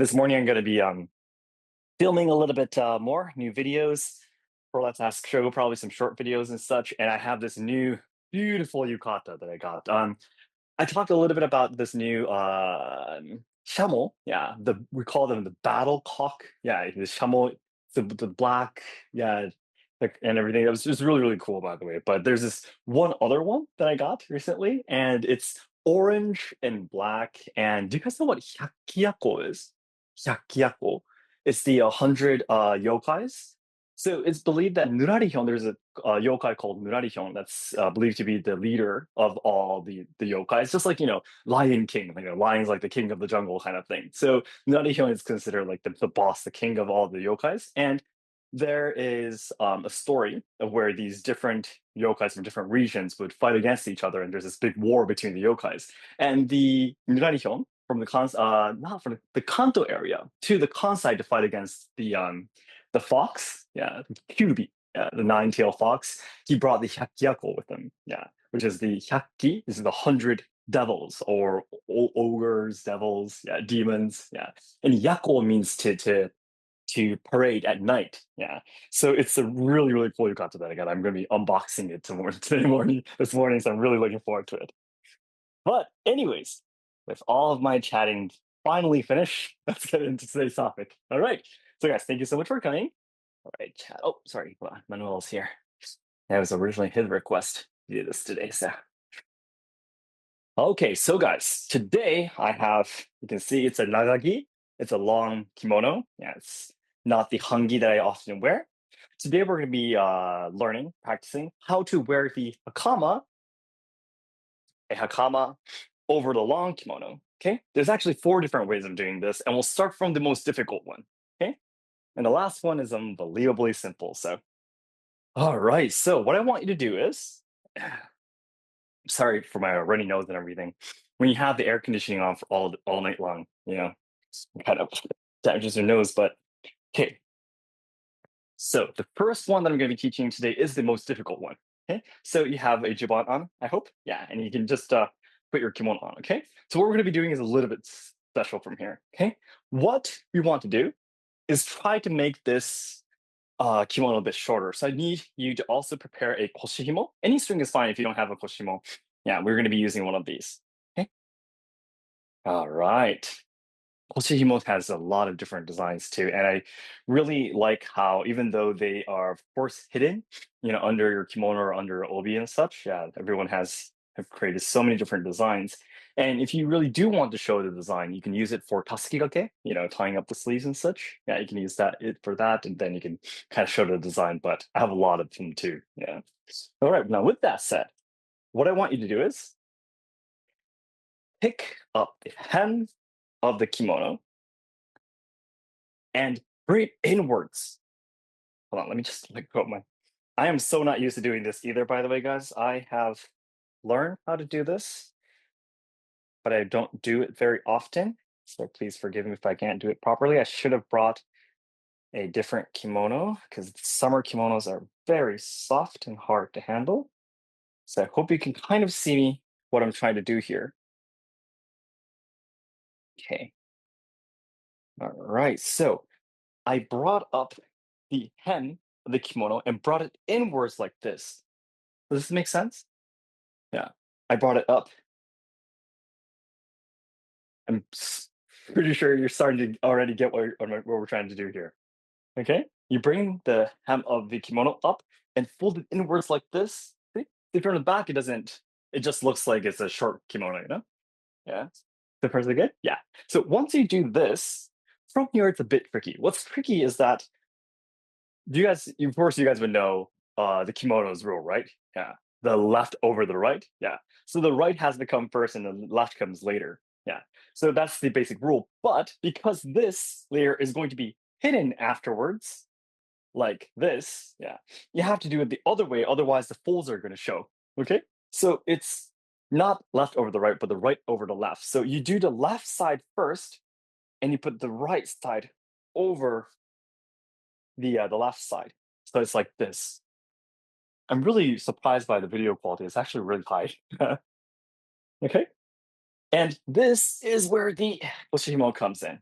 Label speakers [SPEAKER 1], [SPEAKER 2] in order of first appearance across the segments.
[SPEAKER 1] This morning I'm going to be filming a little bit more new videos for Let's Ask Shogo, probably some short videos and such. And I have this new beautiful yukata that I got. I talked a little bit about this new shamo. Yeah, we call them the battle cock. Yeah, the shamo, the black. Yeah. And everything. It was just really, really cool, by the way. But there's this one other one that I got recently, and it's orange and black. And do you guys know what hyakkiyako is? Hyakkiyako. It's the 100 yokais. So it's believed that Nurarihyon, there's a yokai called Nurarihyon that's believed to be the leader of all the yokai. It's just like, Lion King, like lion's like the king of the jungle kind of thing. So Nurarihyon is considered like the boss, the king of all the yokais. And there is a story of where these different yokais from different regions would fight against each other, and there's this big war between the yokais. And the Nurarihyon from not from the Kanto area to the Kansai to fight against the fox, yeah, Kyubi, yeah, the nine-tailed fox. He brought the Hyakkiyako with him, yeah, which is the Hyakki, is the 100 devils or ogres, devils, yeah, demons, yeah. And Yako means to parade at night. Yeah. So it's a really, really cool yukata that I got. I'm going to be unboxing it this morning. So I'm really looking forward to it. But anyways, with all of my chatting finally finished, let's get into today's topic. All right. So guys, thank you so much for coming. All right, chat. Oh, sorry. Hold on. Manuel's here. That was originally his request to do this today. So okay, so guys, today I have, you can see it's a nagagi. It's a long kimono. Yeah, it's not the hangi that I often wear. Today we're going to be learning, practicing how to wear the hakama, a hakama over the long kimono. Okay, there's actually 4 different ways of doing this, and we'll start from the most difficult one. Okay, and the last one is unbelievably simple. So, all right, so what I want you to do is, sorry for my runny nose and everything. When you have the air conditioning on for all night long, it kind of damages your nose. But okay, so the first one that I'm going to be teaching you today is the most difficult one. Okay, so you have a jibon on, I hope, yeah, and you can just put your kimono on. Okay, so what we're going to be doing is a little bit special from here. Okay, what we want to do is try to make this kimono a bit shorter. So I need you to also prepare a koshihimo. Any string is fine if you don't have a koshihimo. Yeah, we're going to be using one of these. Okay. All right. Koshihimo has a lot of different designs too, and I really like how even though they are of course hidden, under your kimono or under obi and such, yeah, everyone have created so many different designs. And if you really do want to show the design, you can use it for tasukigake, tying up the sleeves and such. Yeah, you can use it for that, and then you can kind of show the design. But I have a lot of them too. Yeah. All right. Now, with that said, what I want you to do is pick up the hem of the kimono and bring it inwards. Hold on, let me just go up my. I am so not used to doing this either, by the way, guys. I have learned how to do this, but I don't do it very often. So please forgive me if I can't do it properly. I should have brought a different kimono because summer kimonos are very soft and hard to handle. So I hope you can kind of see me what I'm trying to do here. Okay. All right. So I brought up the hem of the kimono and brought it inwards like this. Does this make sense? Yeah. I brought it up. I'm pretty sure you're starting to already get what we're trying to do here. Okay? You bring the hem of the kimono up and fold it inwards like this. See? If you're on the back, it just looks like it's a short kimono. Yeah. The person good? Yeah. So once you do this, from here it's a bit tricky. What's tricky is that of course you guys would know the kimono's rule, right? Yeah. The left over the right. Yeah. So the right has to come first and the left comes later. Yeah. So that's the basic rule. But because this layer is going to be hidden afterwards, like this, yeah, you have to do it the other way. Otherwise, the folds are going to show. Okay. So it's not left over the right, but the right over the left. So you do the left side first, and you put the right side over the left side. So it's like this. I'm really surprised by the video quality. It's actually really high. Okay. And this is where the Oshimo comes in.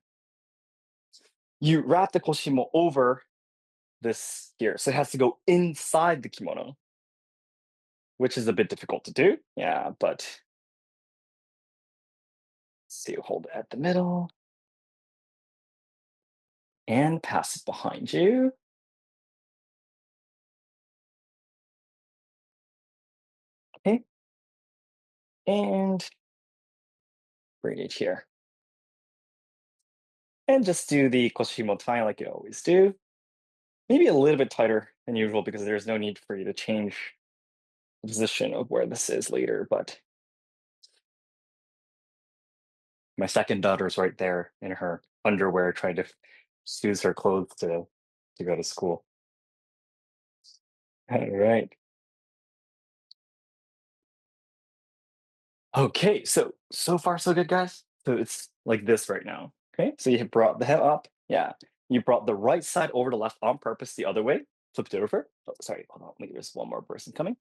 [SPEAKER 1] you wrap the koshimo over this here. So it has to go inside the kimono, which is a bit difficult to do. Yeah, but see, you hold it at the middle and pass it behind you. Okay, and bring it here. And just do the koshimo tie like you always do. Maybe a little bit tighter than usual because there's no need for you to change the position of where this is later. But my second daughter's right there in her underwear trying to choose her clothes to go to school. All right. Okay, so far so good, guys. So it's like this right now. Okay, so you brought the head up. Yeah, you brought the right side over the left on purpose the other way. Flipped it over. Oh, sorry, hold on. Maybe there's one more person coming.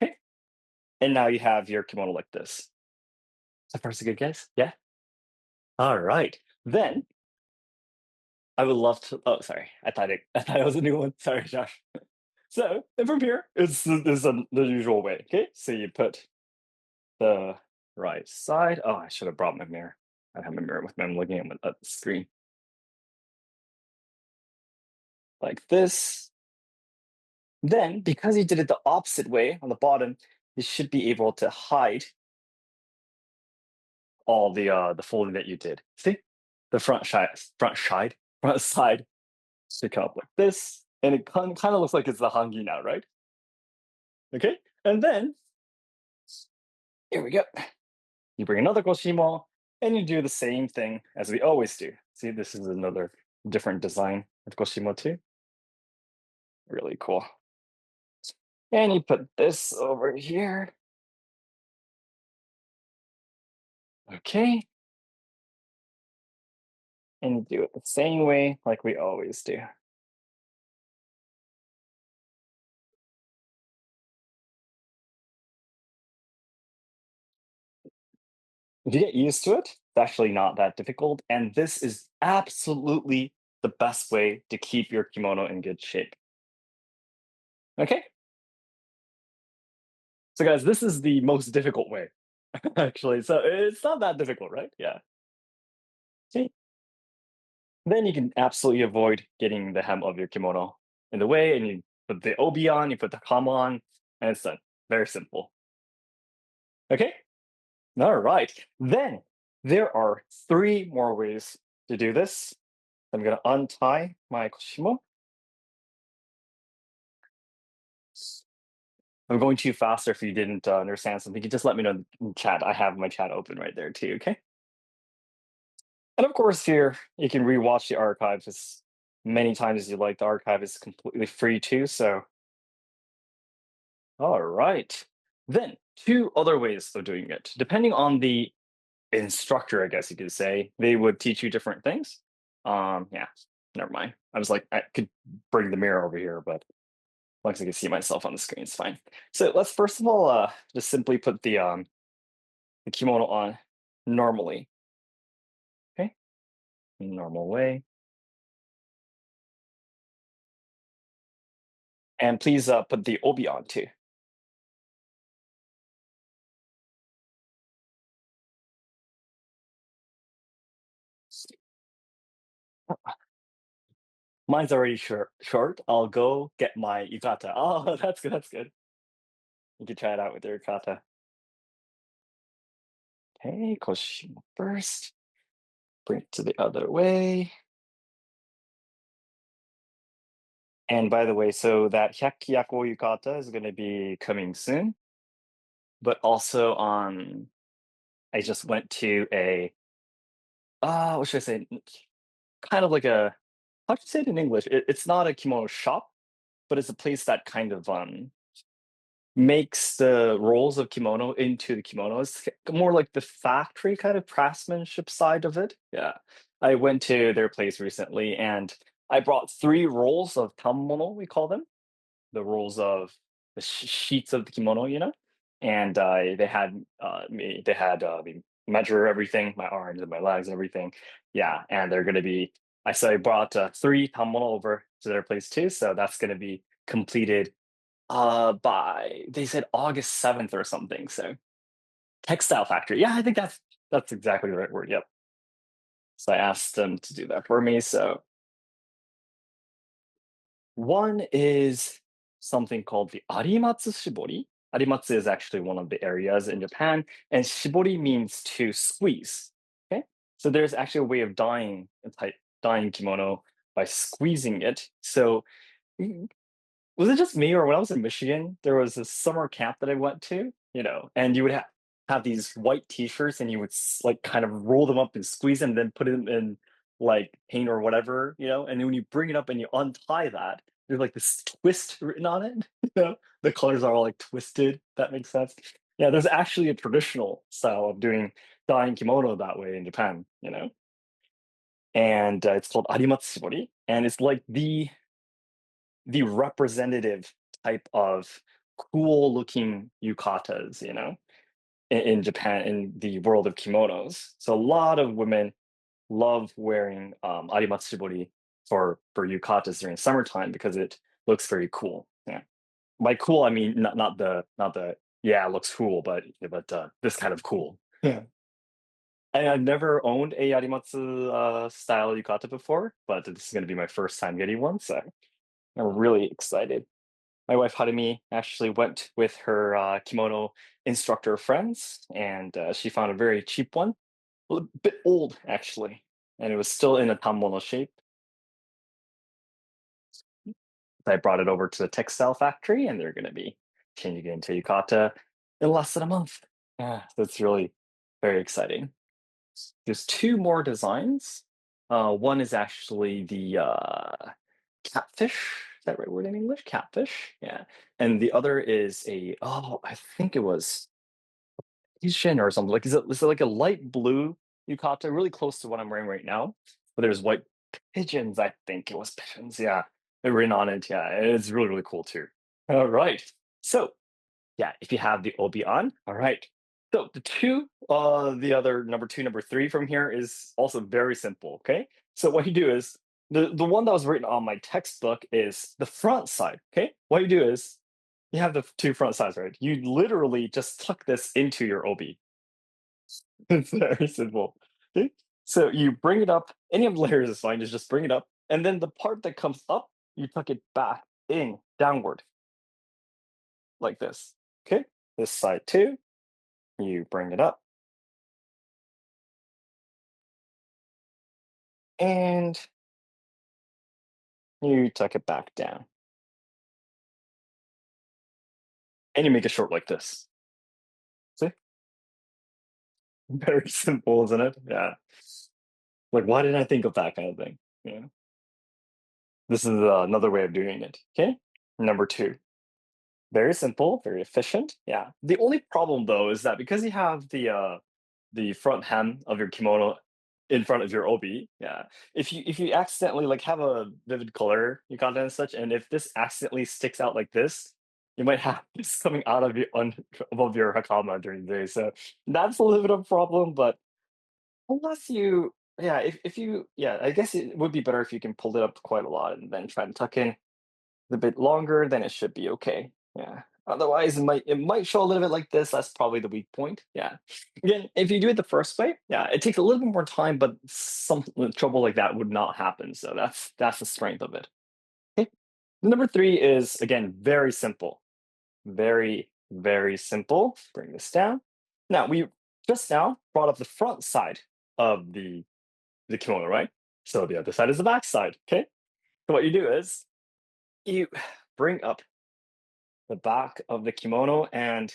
[SPEAKER 1] Okay, and now you have your kimono like this. So far so good, guys. Yeah. All right. Then I would love to. Oh, sorry. I thought it was a new one. Sorry, Josh. So and from here, the usual way. Okay, so you put the right side. Oh, I should have brought my mirror. I have my mirror with me. I'm looking at the screen like this. Then, because you did it the opposite way on the bottom, you should be able to hide all the folding that you did. See, the front side should come up like this, and it kind of looks like it's the hangi now, right? Okay, and then here we go. You bring another koshimo, and you do the same thing as we always do. See, this is another different design of koshimo too. Really cool. And you put this over here. Okay. And you do it the same way like we always do. If you get used to it, it's actually not that difficult. And this is absolutely the best way to keep your kimono in good shape. Okay. So, guys, this is the most difficult way, actually. So, it's not that difficult, right? Yeah. See? Then you can absolutely avoid getting the hem of your kimono in the way. And you put the obi on, you put the kama on, and it's done. Very simple. Okay. All right. Then there are three more ways to do this. I'm going to untie my koshimo. I'm going too fast, or if you didn't understand something, you can just let me know in chat. I have my chat open right there too, okay? And of course, here you can rewatch the archive as many times as you like. The archive is completely free too, so all right. Then two other ways of doing it. Depending on the instructor, I guess you could say, they would teach you different things. Yeah, never mind. I was like, I could bring the mirror over here, but as long as I can see myself on the screen, it's fine. So let's first of all just simply put the kimono on normally. Okay, normal way. And please put the obi on too. Mine's already short. I'll go get my yukata. Oh, that's good. That's good. You can try it out with your yukata. Okay, koshimo first. Bring it to the other way. And by the way, so that hyakyako yukata is going to be coming soon. But also on, I just went to a, what should I say? Kind of like a, how do you say it in English? It's not a kimono shop, but it's a place that kind of makes the rolls of kimono into the kimonos. More like the factory kind of craftsmanship side of it. Yeah. I went to their place recently and I brought three rolls of kamono, we call them. The rolls of the sheets of the kimono, and they had me measure everything, my arms and my legs and everything. Yeah, and they're going to be I brought three tamono over to their place too, so that's going to be completed by they said August 7th or something. So textile factory. Yeah, I think that's exactly the right word. Yep. So I asked them to do that for me. So one is something called the arimatsu shibori. Arimatsu is actually one of the areas in Japan, and shibori means to squeeze. Okay, so there's actually a way of dyeing kimono by squeezing it. So was it just me, or when I was in Michigan, there was this summer camp that I went to, and you would have these white t-shirts and you would like kind of roll them up and squeeze them, and then put them in like paint or whatever, and then when you bring it up and you untie that, there's like this twist written on it. The colors are all like twisted. That makes sense. Yeah, there's actually a traditional style of doing dyeing kimono that way in Japan, and it's called arimatsu shibori, and it's like the representative type of cool looking yukatas, in Japan, in the world of kimonos. So a lot of women love wearing arimatsubori for yukatas during summertime because it looks very cool. Yeah. By cool, I mean not the yeah, it looks cool, but this kind of cool. Yeah. And I've never owned a arimatsu style yukata before, but this is going to be my first time getting one, so I'm really excited. My wife Harumi actually went with her kimono instructor friends, and she found a very cheap one, a little bit old actually, and it was still in a tamono shape. I brought it over to the textile factory, and they're going to be changing it into yukata in less than a month. Yeah, that's really very exciting. There's two more designs. One is actually the catfish. Is that right word in English? Catfish. Yeah. And the other is I think it was Asian or something. Like, is it like a light blue yukata, really close to what I'm wearing right now? But there's white pigeons, I think it was pigeons. Yeah. They're written on it. Yeah. And it's really, really cool too. All right. So yeah, if you have the obi on, all right. So the other number two, number three from here is also very simple. Okay. So what you do is the one that was written on my textbook is the front side. Okay. What you do is you have the two front sides, right? You literally just tuck this into your obi. It's very simple. Okay. So you bring it up. Any of the layers is fine. Just bring it up, and then the part that comes up, you tuck it back in downward like this. Okay. This side too. You bring it up and you tuck it back down. And you make it short like this. See? Very simple, isn't it? Yeah. Like, why didn't I think of that kind of thing? Yeah. This is another way of doing it. Okay. Number two. Very simple, very efficient. Yeah. The only problem though is that because you have the front hem of your kimono in front of your obi, yeah. If you accidentally like have a vivid color yukata and such, and if this accidentally sticks out like this, you might have this coming out of above your hakama during the day. So that's a little bit of a problem, but unless you yeah, if you yeah, I guess it would be better if you can pull it up quite a lot and then try to tuck in a bit longer, then it should be okay. Yeah. Otherwise, it might show a little bit like this. That's probably the weak point. Yeah. Again, if you do it the first way, yeah, it takes a little bit more time, but some trouble like that would not happen. So that's the strength of it. Okay. Number three is again very simple. Very, very simple. Bring this down. Now we just now brought up the front side of the kimono, right? So the other side is the back side. Okay. So what you do is you bring up the back of the kimono and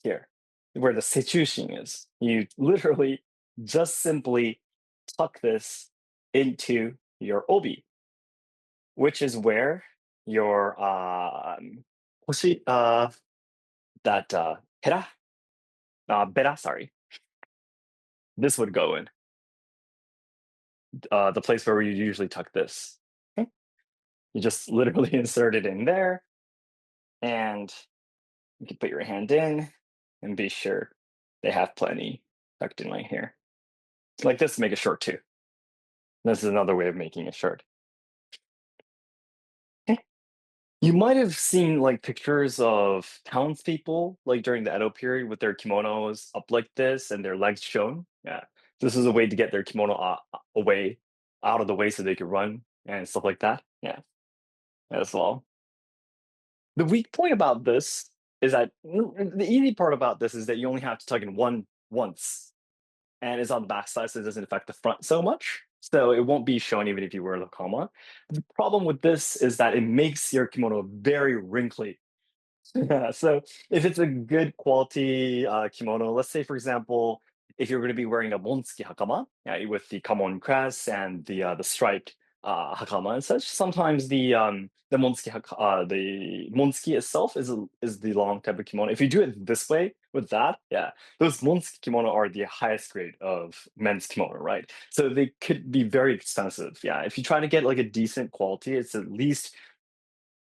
[SPEAKER 1] here, where the sechushin is. You literally just simply tuck this into your obi, which is where your hoshi that hera bera, sorry, this would go in the place where you usually tuck this. Okay? You just literally insert it in there, and you can put your hand in and be sure they have plenty tucked in right here. Like this, make it short too. This is another way of making a shirt. You might have seen like pictures of townspeople like during the Edo period with their kimonos up like this and their legs shown. Yeah, this is a way to get their kimono away, out of the way, so they could run and stuff like that. Yeah, as well. The weak point about this is that the easy part about this is that you only have to tuck in one once, and it's on the back side, so it doesn't affect the front so much. So it won't be shown even if you wear the kama. The problem with this is that it makes your kimono very wrinkly. Yeah, so if it's a good quality kimono, let's say for example, if you're going to be wearing a monsuki hakama, yeah, with the common crest and the striped hakama and such, sometimes the monsuki itself is the long type of kimono. If you do it this way with that, yeah, those monsuki kimono are the highest grade of men's kimono, right? So they could be very expensive. Yeah, if you try to get like a decent quality, it's at least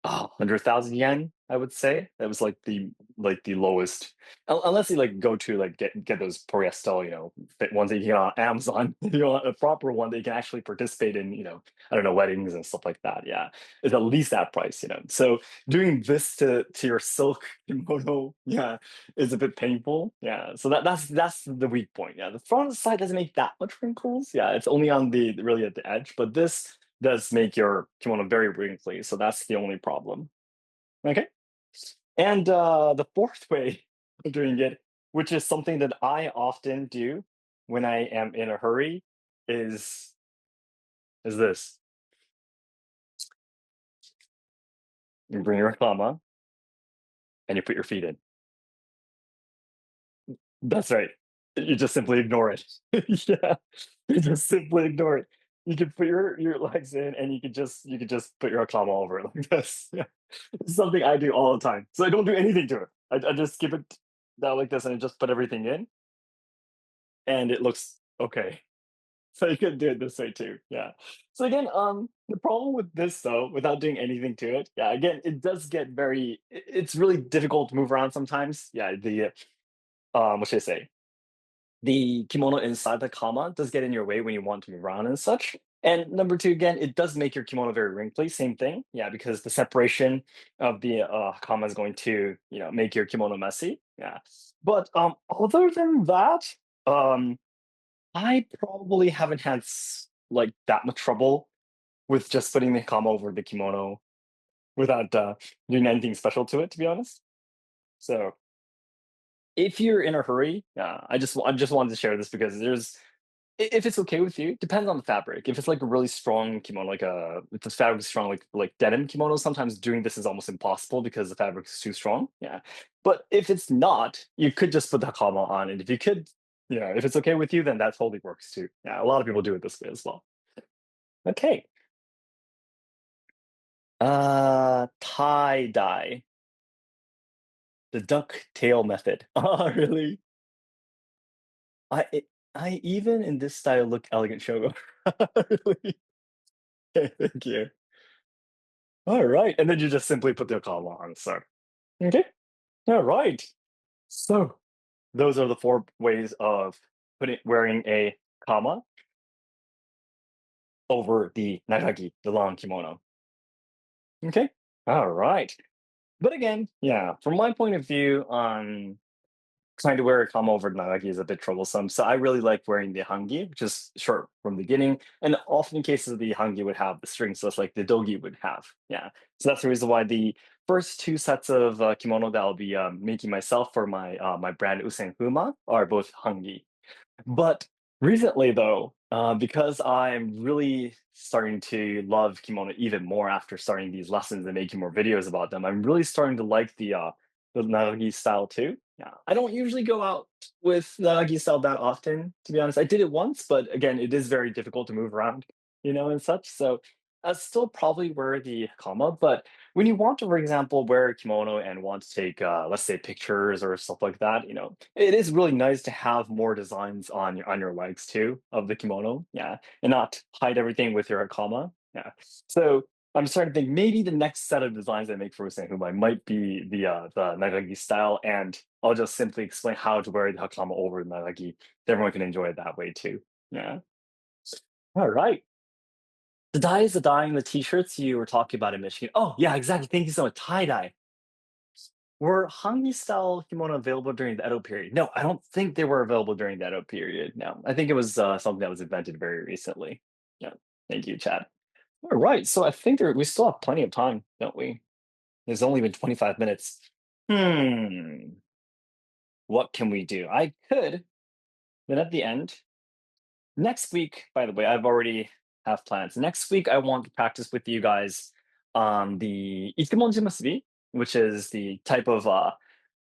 [SPEAKER 1] 100,000 yen, I would say. That was like the lowest. Unless you like go to like get those polyester, fit ones that you get on Amazon. You want a proper one that you can actually participate in, I don't know, weddings and stuff like that. Yeah. It's at least that price. So doing this to your silk kimono, yeah, is a bit painful. Yeah. So that's the weak point. Yeah. The front side doesn't make that much wrinkles. Yeah, it's only on the really at the edge, but this does make your kimono very wrinkly, so that's the only problem. Okay. And the fourth way of doing it, which is something that I often do when I am in a hurry, is is this. You bring your kama and you put your feet in. That's right. You just simply ignore it. Yeah. You just simply ignore it. You can put your legs in and you could just put your kama over it like this. Yeah. It's something I do all the time. So I don't do anything to it. I just keep it down like this and I just put everything in and it looks okay. So you could do it this way too. Yeah. So again, the problem with this though, without doing anything to it, yeah, again, it does get it's really difficult to move around sometimes. Yeah, the what should I say? The kimono inside the kama does get in your way when you want to move around and such. And number two, again, it does make your kimono very wrinkly. Same thing, yeah, because the separation of the kama is going to, make your kimono messy. Yeah, but other than that, um, I probably haven't had like that much trouble with just putting the kama over the kimono without doing anything special to it, to be honest. So if you're in a hurry, yeah, I just wanted to share this because if it's okay with you, depends on the fabric. If it's like a really strong kimono, if the fabric is strong, like denim kimono, sometimes doing this is almost impossible because the fabric is too strong. Yeah, but if it's not, you could just put the kama on, and if you could, if it's okay with you, then that totally works too. Yeah, a lot of people do it this way as well. Okay, tie dye, the duck tail method. Oh, really? I even in this style look elegant, Shogo. Really? Okay, thank you. All right, and then you just simply put the comma on. So, okay, all right. So those are the four ways of wearing a comma over the nagagi, the long kimono. Okay, all right. But again, yeah, from my point of view, trying to wear a kama over nagagi is a bit troublesome. So I really like wearing the hangi, which is short from the beginning. And often in cases the hangi would have the strings, just like the dogi would have. Yeah. So that's the reason why the first two sets of kimono that I'll be making myself for my brand Usen Huma are both hangi. But recently, though, because I'm really starting to love kimono even more after starting these lessons and making more videos about them, I'm really starting to like the Nagi style too. Yeah, I don't usually go out with Nagi style that often, to be honest. I did it once, but again, it is very difficult to move around, and such. So I still probably wear the kama, but when you want to, for example, wear a kimono and want to take, let's say, pictures or stuff like that, it is really nice to have more designs on your legs too of the kimono, yeah, and not hide everything with your hakama, yeah. So I'm starting to think maybe the next set of designs I make for Usain might be the nagagi style, and I'll just simply explain how to wear the hakama over the nagagi. Everyone can enjoy it that way too. Yeah. All right. The dye is the dyeing the t-shirts you were talking about in Michigan. Oh, yeah, exactly. Thank you so much. Tie-dye. Were Hangi style kimono available during the Edo period? No, I don't think they were available during the Edo period. No, I think it was something that was invented very recently. Yeah, thank you, Chad. All right, so I think we still have plenty of time, don't we? There's only been 25 minutes. Hmm, what can we do? I could, then at the end, next week, by the way, I've already have plans. Next week, I want to practice with you guys the Ikemonji Musubi, which is the type of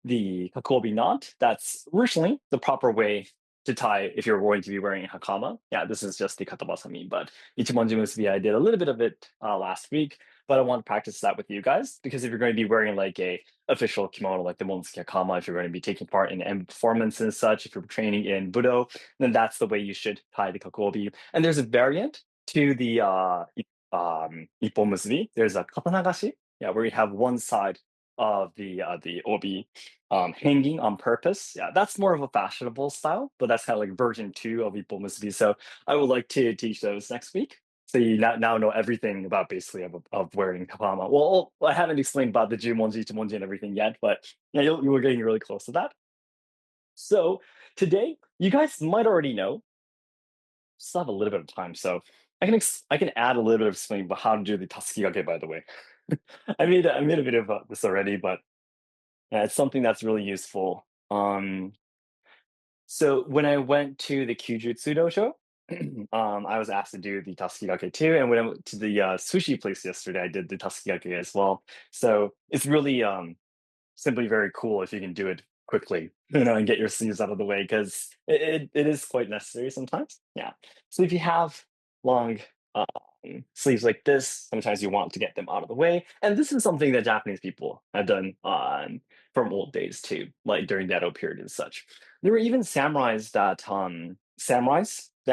[SPEAKER 1] the Hakobi knot. That's originally the proper way to tie if you're going to be wearing a Hakama. Yeah, this is just the katabasami, but Ichimonji Musubi, I did a little bit of it last week, but I want to practice that with you guys because if you're going to be wearing like a official kimono like the Monsuke Hakama, if you're going to be taking part in M performance and such, if you're training in Budo, then that's the way you should tie the Kakobi. And there's a variant to the Ippon Musubi. There's a katana gashi, yeah, where you have one side of the obi hanging on purpose. Yeah, that's more of a fashionable style, but that's kind of like version two of Ippo Musubi. So I would like to teach those next week. So you now know everything about basically of wearing kapama. Well, I haven't explained about the Jumonji, Ichimonji, and everything yet, but yeah, you were getting really close to that. So today, you guys might already know, still have a little bit of time, so I can add a little bit of explaining about how to do the Tasukigake, by the way. I made a video about this already, but yeah, it's something that's really useful. So when I went to the Kyujutsu dojo, I was asked to do the Tasukigake too, and when I went to the sushi place yesterday, I did the Tasukigake as well. So it's really simply very cool if you can do it quickly, and get your sleeves out of the way because it is quite necessary sometimes. Yeah. So if you have long sleeves like this, sometimes you want to get them out of the way. And this is something that Japanese people have done from old days too, like during the Edo period and such. There were even samurais that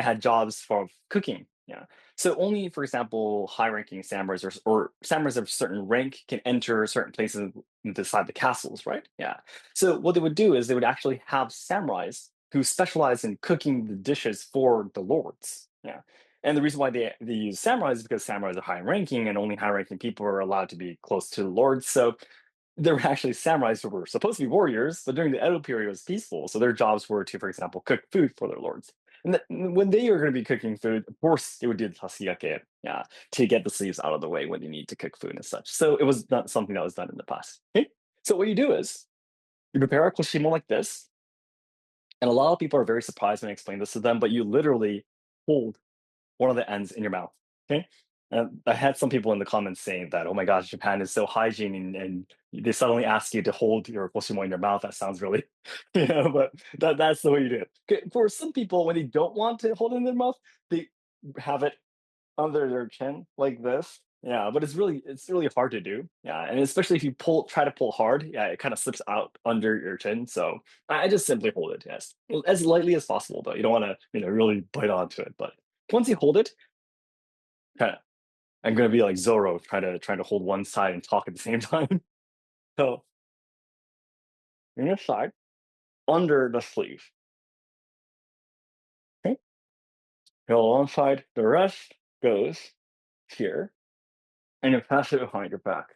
[SPEAKER 1] had jobs for cooking. Yeah. So only, for example, high-ranking samurais or samurais of a certain rank can enter certain places inside the castles, right? Yeah. So what they would do is they would actually have samurais who specialize in cooking the dishes for the lords. Yeah. And the reason why they use samurais is because samurais are high ranking and only high ranking people are allowed to be close to the lords. So there were actually samurais who were supposed to be warriors, but during the Edo period it was peaceful. So their jobs were to, for example, cook food for their lords. And when they were going to be cooking food, of course, they would do the tasiyake, yeah, to get the sleeves out of the way when they need to cook food and such. So it was not something that was done in the past. Okay? So what you do is you prepare a koshimo like this, and a lot of people are very surprised when I explain this to them, but you literally hold one of the ends in your mouth. Okay. I had some people in the comments saying that, oh my gosh, Japan is so hygiene and they suddenly ask you to hold your koshimo in your mouth. That sounds really, but that's the way you do it. Okay. For some people, when they don't want to hold it in their mouth, they have it under their chin like this. Yeah, but it's really hard to do. Yeah, and especially if you try to pull hard, yeah, it kind of slips out under your chin. So I just simply hold it, yes, as lightly as possible. Though you don't want to, really bite onto it. But once you hold it, kind of, I'm gonna be like Zoro, trying to hold one side and talk at the same time. So on your side, under the sleeve, okay, go alongside. The rest goes here, and you pass it behind your back.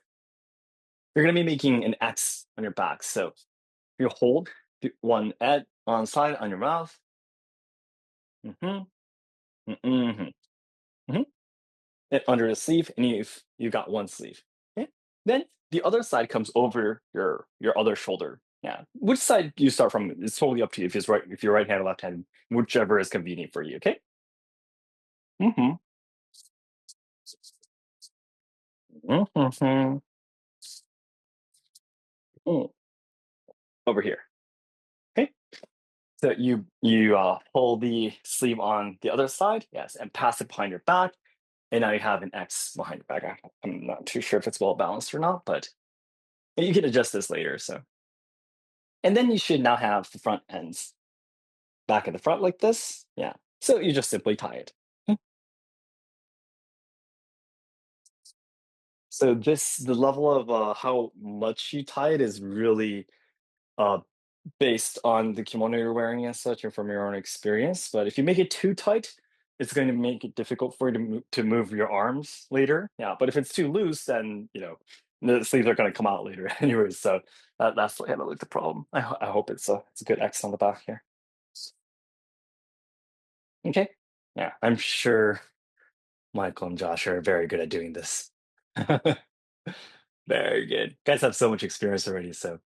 [SPEAKER 1] You're gonna be making an X on your back. So you hold the one at on side on your mouth. Mm-hmm, mm-hmm, mm-hmm. And under the sleeve, and you've got one sleeve. Okay. Then the other side comes over your other shoulder. Yeah. Which side you start from is totally up to you. If you're right hand or left hand, whichever is convenient for you. Okay. Mm-hmm. Mm-hmm. Mm. Over here. Okay. So you pull the sleeve on the other side, yes, and pass it behind your back, and now you have an X behind your back. I'm not too sure if it's well balanced or not, but you can adjust this later. So, and then you should now have the front ends back at the front like this. Yeah. So you just simply tie it. Mm. So the level of how much you tie it is really uh, based on the kimono you're wearing and such, and from your own experience. But if you make it too tight, it's going to make it difficult for you to move your arms later. Yeah, but if it's too loose, then the sleeves are going to come out later anyways. So that's kind of like the problem. I hope it's a good X on the back here. Okay. Yeah, I'm sure Michael and Josh are very good at doing this. Very good. Guys have so much experience already. So,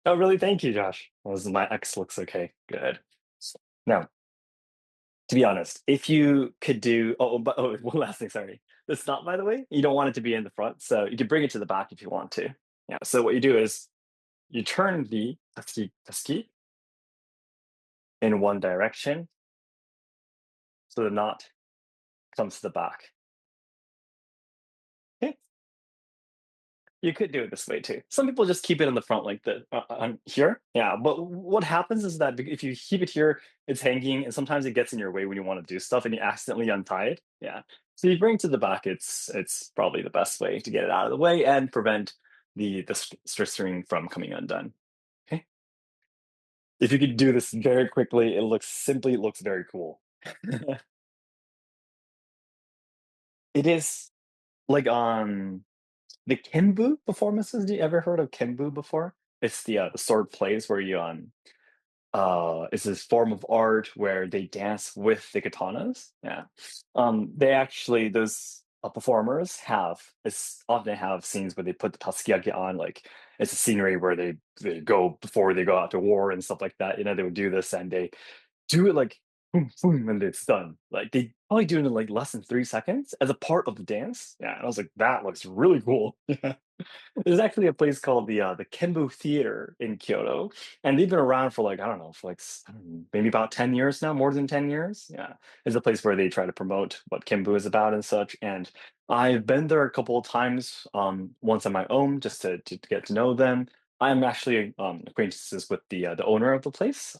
[SPEAKER 1] oh, really? Thank you, Josh. Well, my X looks okay. Good. Now, to be honest, if you could do, but one last thing. Sorry, the stop. By the way, you don't want it to be in the front, so you can bring it to the back if you want to. Yeah. So what you do is you turn the ski in one direction, so the knot comes to the back. Okay. You could do it this way too. Some people just keep it in the front like the here. Yeah, but what happens is that if you keep it here, it's hanging, and sometimes it gets in your way when you want to do stuff, and you accidentally untie it. Yeah, so you bring it to the back. It's probably the best way to get it out of the way and prevent the string from coming undone. Okay, if you could do this very quickly, it looks very cool. It is like on the Kenbu performances. Do you ever heard of Kenbu before? It's the sword plays where you it's this form of art where they dance with the katanas. Yeah. They actually those performers often have scenes where they put the tatsukiyaki on, like it's a scenery where they go before they go out to war and stuff like that. They would do this and they do it like boom, boom, and it's done. Like they probably do it in like less than 3 seconds as a part of the dance. Yeah, and I was like, that looks really cool. There's actually a place called the Kenbu Theater in Kyoto, and they've been around for like I don't know, for like I don't know, maybe about 10 years now, more than 10 years. Yeah, it's a place where they try to promote what Kenbu is about and such. And I've been there a couple of times, once on my own, just to get to know them. I'm actually acquaintances with the owner of the place,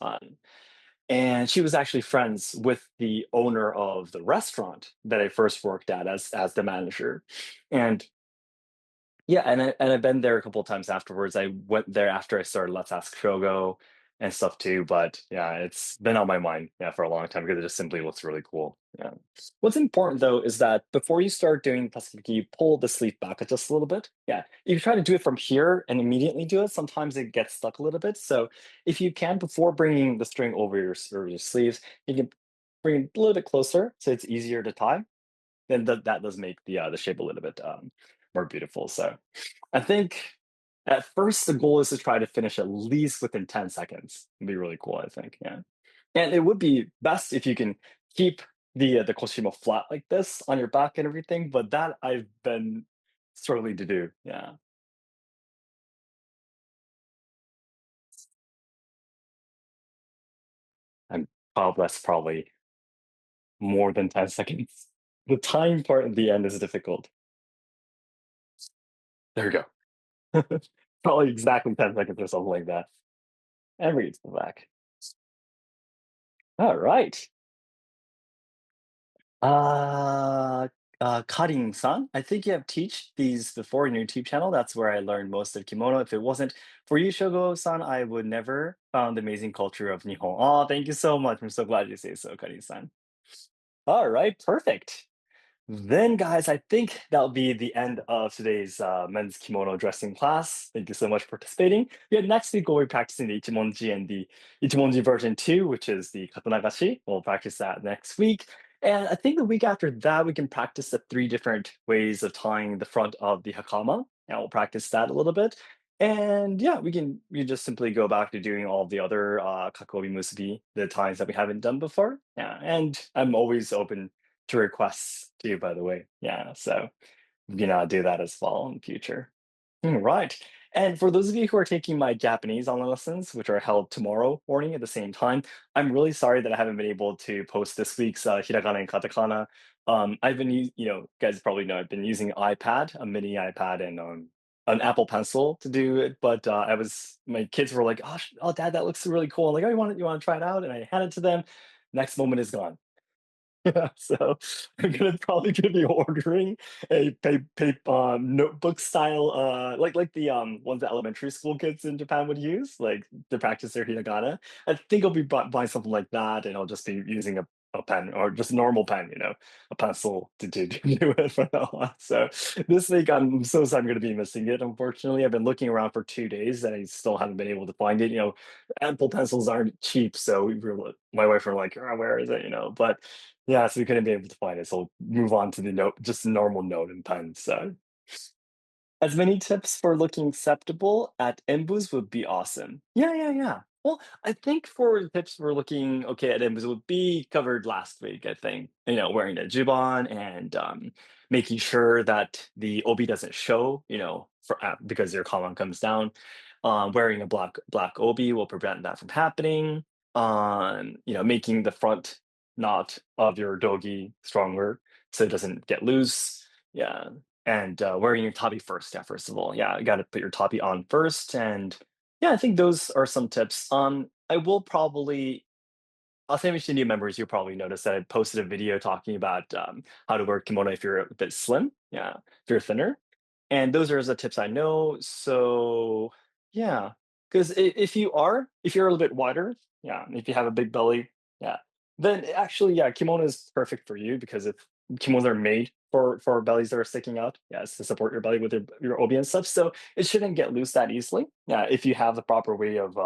[SPEAKER 1] and she was actually friends with the owner of the restaurant that I first worked at as the manager, and yeah, and I've been there a couple of times afterwards. I went there after I started Let's Ask Shogo and stuff too. But yeah, it's been on my mind, yeah, for a long time because it just simply looks really cool. Yeah. What's important though is that before you start doing Tasukiki, you pull the sleeve back just a little bit. Yeah. If you try to do it from here and immediately do it, sometimes it gets stuck a little bit. So if you can, before bringing the string over over your sleeves, you can bring it a little bit closer so it's easier to tie. Then that does make the shape a little bit more beautiful. So I think at first the goal is to try to finish at least within 10 seconds. It'd be really cool, I think. Yeah. And it would be best if you can keep the Koshimo flat like this on your back and everything, but that I've been struggling to do. Yeah. And that's probably more than 10 seconds. The time part at the end is difficult. There we go. Probably exactly 10 seconds or something like that. And read to the back. All right. Uh, Karin-san, I think you have teach these before in your YouTube channel. That's where I learned most of kimono. If it wasn't for you, Shogo-san, I would never found the amazing culture of Nihon. Oh, thank you so much. I'm so glad you say so, Karin-san. All right, perfect. Then, guys, I think that'll be the end of today's men's kimono dressing class. Thank you so much for participating. Yeah, next week we'll be practicing the Ichimonji and the Ichimonji version 2, which is the katanagashi. We'll practice that next week. And I think the week after that, we can practice the 3 different ways of tying the front of the Hakama. And we'll practice that a little bit. And yeah, we just simply go back to doing all the other kakobi musubi, the ties that we haven't done before. Yeah, and I'm always open to requests too, by the way. Yeah, so we can do that as well in the future. Right. And for those of you who are taking my Japanese online lessons, which are held tomorrow morning at the same time, I'm really sorry that I haven't been able to post this week's hiragana and katakana. I've been, guys probably know I've been using iPad, a mini iPad, and an Apple Pencil to do it. But my kids were like, "Oh, Dad, that looks really cool." I'm like, "Oh, you want to try it out?" And I hand it to them. Next moment is gone. Yeah, so I'm probably gonna be ordering a notebook style, like the ones that elementary school kids in Japan would use, like to practice their hiragana. I think I'll be buying something like that, and I'll just be using a pen or just a normal pen, a pencil to do it from now on. So this week, I'm so sorry I'm going to be missing it. Unfortunately, I've been looking around for 2 days and I still haven't been able to find it. Apple pencils aren't cheap, so my wife were like, "Oh, where is it?" But yeah, so we couldn't be able to find it. So we'll move on to the note, just a normal note and pen. So as many tips for looking acceptable at Embus would be awesome. Yeah, yeah, yeah. Well, I think for the tips for looking okay at Embus would be covered last week, I think. Wearing a jibon and making sure that the obi doesn't show, because your column comes down. Wearing a black obi will prevent that from happening. Making the front knot of your dogi stronger so it doesn't get loose. Yeah, and wearing your tabi first. Yeah, first of all, yeah, you got to put your tabi on first, and yeah, I think those are some tips. I will probably. I'll say to new members, you'll probably notice that I posted a video talking about how to wear kimono if you're a bit slim, yeah, if you're thinner, and those are the tips I know. So yeah, because if you're a little bit wider, yeah, if you have a big belly, yeah, then actually, yeah, kimono is perfect for you because if kimonos are made for bellies that are sticking out, yes, to support your belly with your obi and stuff. So it shouldn't get loose that easily. Yeah, if you have the proper way of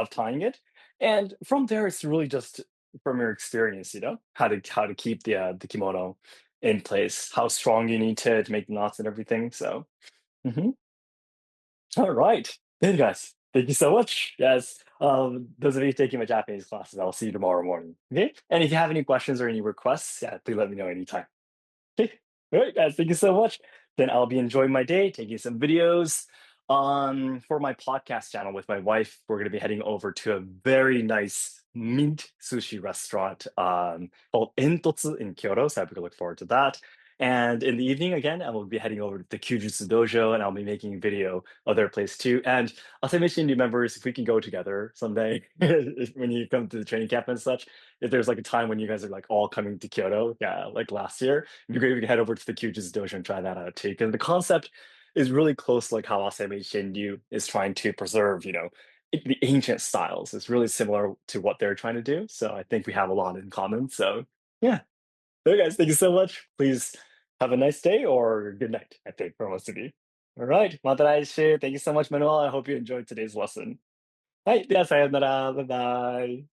[SPEAKER 1] tying it. And from there, it's really just from your experience, how to keep the kimono in place, how strong you need to make knots and everything. So, mhm. All right, then, guys, thank you so much. Yes, those of you taking my Japanese classes, I'll see you tomorrow morning. Okay, and if you have any questions or any requests, yeah, please let me know anytime. Okay. All right, guys. Thank you so much. Then I'll be enjoying my day, taking some videos. For my podcast channel with my wife, we're going to be heading over to a very nice mint sushi restaurant called Entotsu in Kyoto. So we can look forward to that. And in the evening, again, I will be heading over to the Kyujutsu Dojo and I'll be making a video of their place too. And I'll say, mention new members, if we can go together someday when you come to the training camp and such, if there's like a time when you guys are like all coming to Kyoto, yeah, like last year, it'd be great if we can head over to the Kyujutsu Dojo and try that out too. Because the concept is really close, like how Asame Shinryu is trying to preserve, the ancient styles. It's really similar to what they're trying to do. So I think we have a lot in common. So yeah. So guys, thank you so much. Please have a nice day or good night, I think, for most of you. All right. Mata laishu. Thank you so much, Manuel. I hope you enjoyed today's lesson. はい。では、さようなら。バイバイ。